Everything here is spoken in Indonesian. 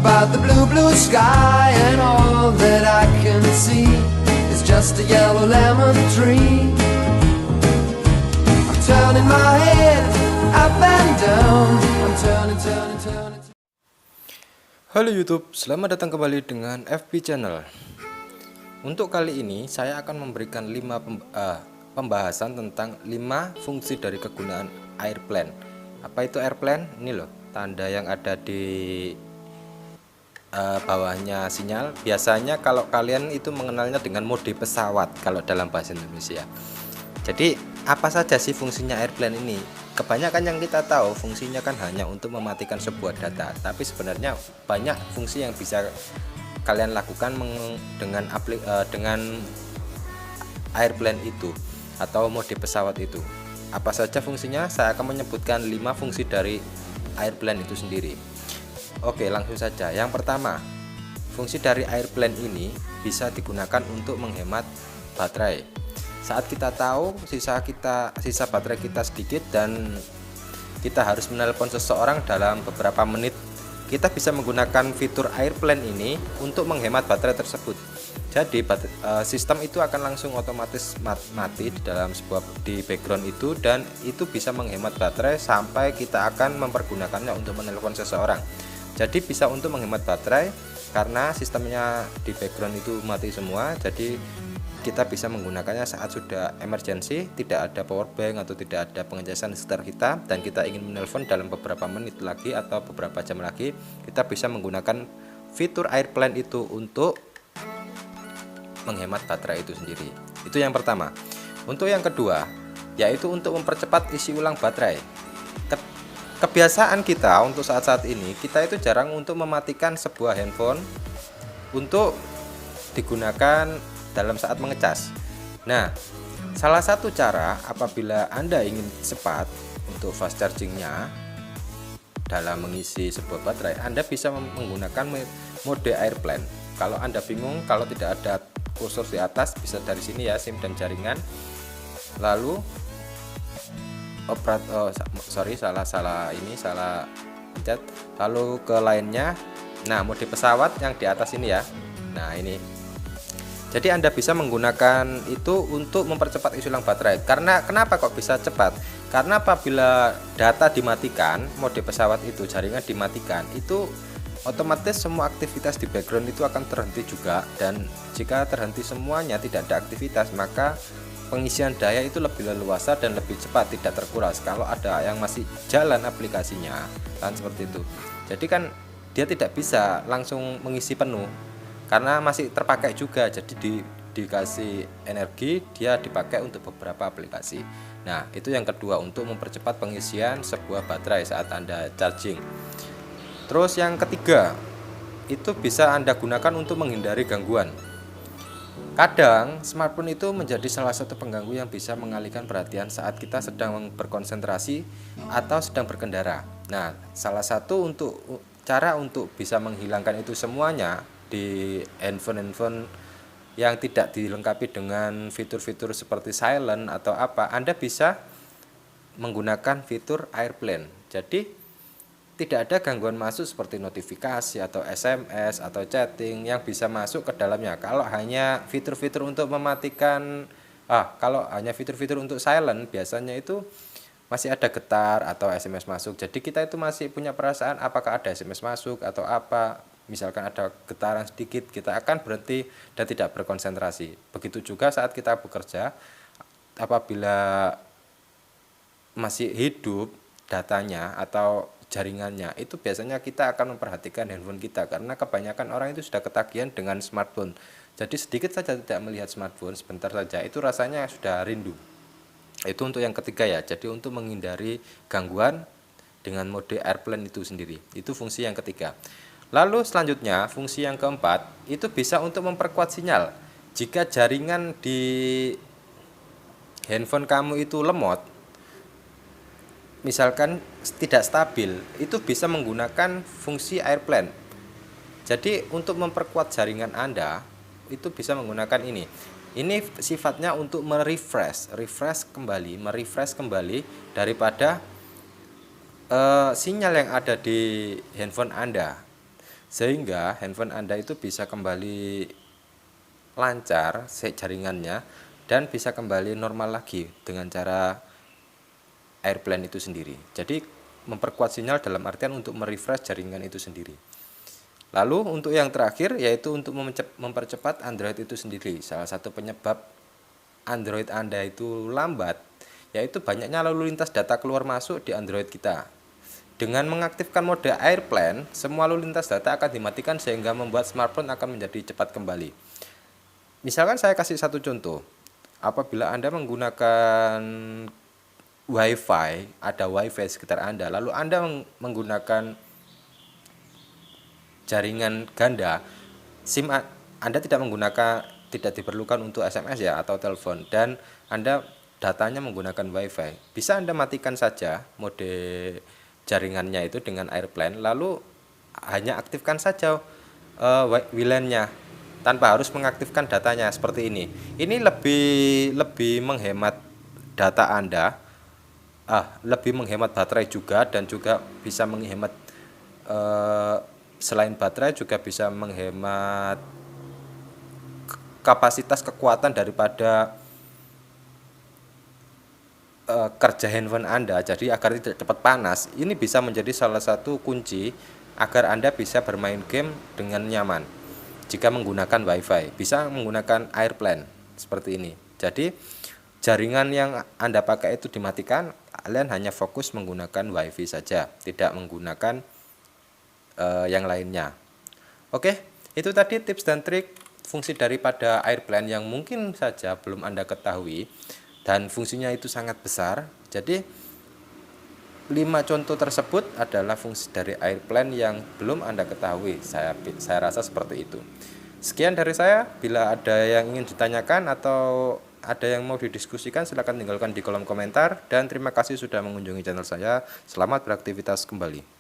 about the blue, blue sky, and all that I can see is just a yellow lemon tree. I'm turning my head up and down, I'm turning, turning, turning. Halo YouTube, selamat datang kembali dengan FB Channel. Untuk kali ini saya akan memberikan 5 pembahasan tentang 5 fungsi dari kegunaan airplane. Apa itu airplane? Ini loh, tanda yang ada di bawahnya sinyal. Biasanya kalau kalian itu mengenalnya dengan mode pesawat kalau dalam bahasa Indonesia. Jadi apa saja sih fungsinya airplane ini? Kebanyakan yang kita tahu fungsinya kan hanya untuk mematikan sebuah data, tapi sebenarnya banyak fungsi yang bisa kalian lakukan dengan airplane itu atau mode pesawat itu. Apa saja fungsinya? Saya akan menyebutkan 5 fungsi dari airplane itu sendiri. Oke, langsung saja. Yang pertama, fungsi dari airplane ini bisa digunakan untuk menghemat baterai. Saat kita tahu sisa baterai kita sedikit dan kita harus menelpon seseorang dalam beberapa menit, kita bisa menggunakan fitur airplane ini untuk menghemat baterai tersebut. Jadi sistem itu akan langsung otomatis mati di background itu, dan itu bisa menghemat baterai sampai kita akan mempergunakannya untuk menelpon seseorang. Jadi bisa untuk menghemat baterai karena sistemnya di background itu mati semua. Jadi kita bisa menggunakannya saat sudah emergency, tidak ada power bank atau tidak ada pengecasan di sekitar kita, dan kita ingin menelpon dalam beberapa menit lagi atau beberapa jam lagi, kita bisa menggunakan fitur airplane itu untuk menghemat baterai itu sendiri. Itu yang pertama. Untuk yang kedua, yaitu untuk mempercepat isi ulang baterai. Kebiasaan kita untuk saat-saat ini, kita itu jarang untuk mematikan sebuah handphone untuk digunakan dalam saat mengecas. Nah, salah satu cara apabila Anda ingin cepat untuk fast chargingnya dalam mengisi sebuah baterai, Anda bisa menggunakan mode airplane. Kalau Anda bingung, kalau tidak ada kursor di atas, bisa dari sini ya, SIM dan jaringan. Lalu salah pencet. Lalu ke lainnya. Nah, mode pesawat yang di atas ini ya. Nah, ini. Jadi Anda bisa menggunakan itu untuk mempercepat isi ulang baterai. Karena kenapa kok bisa cepat? Karena apabila data dimatikan, mode pesawat itu, jaringan dimatikan, itu otomatis semua aktivitas di background itu akan terhenti juga. Dan jika terhenti semuanya, tidak ada aktivitas, maka pengisian daya itu lebih leluasa dan lebih cepat, tidak terkuras. Kalau ada yang masih jalan aplikasinya, kan seperti itu. Jadi kan dia tidak bisa langsung mengisi penuh karena masih terpakai juga. Jadi dikasih energi, dia dipakai untuk beberapa aplikasi. Nah, itu yang kedua, untuk mempercepat pengisian sebuah baterai saat Anda charging. Terus yang ketiga, itu bisa Anda gunakan untuk menghindari gangguan. Kadang smartphone itu menjadi salah satu pengganggu yang bisa mengalihkan perhatian saat kita sedang berkonsentrasi atau sedang berkendara. Nah, salah satu cara untuk bisa menghilangkan itu semuanya di handphone yang tidak dilengkapi dengan fitur-fitur seperti silent atau apa, Anda bisa menggunakan fitur airplane. Jadi tidak ada gangguan masuk seperti notifikasi atau SMS atau chatting yang bisa masuk ke dalamnya. Kalau hanya fitur-fitur untuk mematikan, kalau hanya fitur-fitur untuk silent, biasanya itu masih ada getar atau SMS masuk. Jadi kita itu masih punya perasaan apakah ada SMS masuk atau apa. Misalkan ada getaran sedikit, kita akan berhenti dan tidak berkonsentrasi. Begitu juga saat kita bekerja, apabila masih hidup datanya atau jaringannya, itu biasanya kita akan memperhatikan handphone kita, karena kebanyakan orang itu sudah ketagihan dengan smartphone. Jadi sedikit saja tidak melihat smartphone, sebentar saja itu rasanya sudah rindu. Itu untuk yang ketiga ya. Jadi untuk menghindari gangguan dengan mode airplane itu sendiri, itu fungsi yang ketiga. Lalu selanjutnya, fungsi yang keempat, itu bisa untuk memperkuat sinyal. Jika jaringan di handphone kamu itu lemot, misalkan tidak stabil, itu bisa menggunakan fungsi airplane. Jadi untuk memperkuat jaringan Anda, itu bisa menggunakan ini. Ini sifatnya untuk merefresh kembali daripada sinyal yang ada di handphone Anda. sehingga handphone Anda itu bisa kembali lancar jaringannya dan bisa kembali normal lagi dengan cara airplane itu sendiri. Jadi memperkuat sinyal dalam artian untuk merefresh jaringan itu sendiri. Lalu untuk yang terakhir yaitu untuk mempercepat Android itu sendiri. Salah satu penyebab Android Anda itu lambat yaitu banyaknya lalu lintas data keluar masuk di Android kita. Dengan mengaktifkan mode airplane, semua lalu lintas data akan dimatikan sehingga membuat smartphone akan menjadi cepat kembali. Misalkan saya kasih satu contoh. Apabila Anda menggunakan WiFi, ada WiFi sekitar Anda, lalu Anda menggunakan jaringan ganda, SIM Anda tidak diperlukan untuk SMS ya atau telepon, dan Anda datanya menggunakan WiFi. Bisa Anda matikan saja mode jaringannya itu dengan airplane, lalu hanya aktifkan saja WLAN-nya tanpa harus mengaktifkan datanya seperti ini. Ini lebih menghemat data Anda, lebih menghemat baterai juga, dan juga bisa menghemat selain baterai juga bisa menghemat kapasitas kekuatan daripada kerja handphone Anda, jadi agar tidak cepat panas. Ini bisa menjadi salah satu kunci agar Anda bisa bermain game dengan nyaman. Jika menggunakan WiFi, bisa menggunakan airplane seperti ini. Jadi jaringan yang Anda pakai itu dimatikan, kalian hanya fokus menggunakan WiFi saja, tidak menggunakan yang lainnya. Oke, itu tadi tips dan trik fungsi daripada airplane yang mungkin saja belum Anda ketahui, dan fungsinya itu sangat besar. Jadi 5 contoh tersebut adalah fungsi dari airplane yang belum Anda ketahui. Saya rasa seperti itu. Sekian dari saya. Bila ada yang ingin ditanyakan atau ada yang mau didiskusikan, silakan tinggalkan di kolom komentar. Dan terima kasih sudah mengunjungi channel saya. Selamat beraktivitas kembali.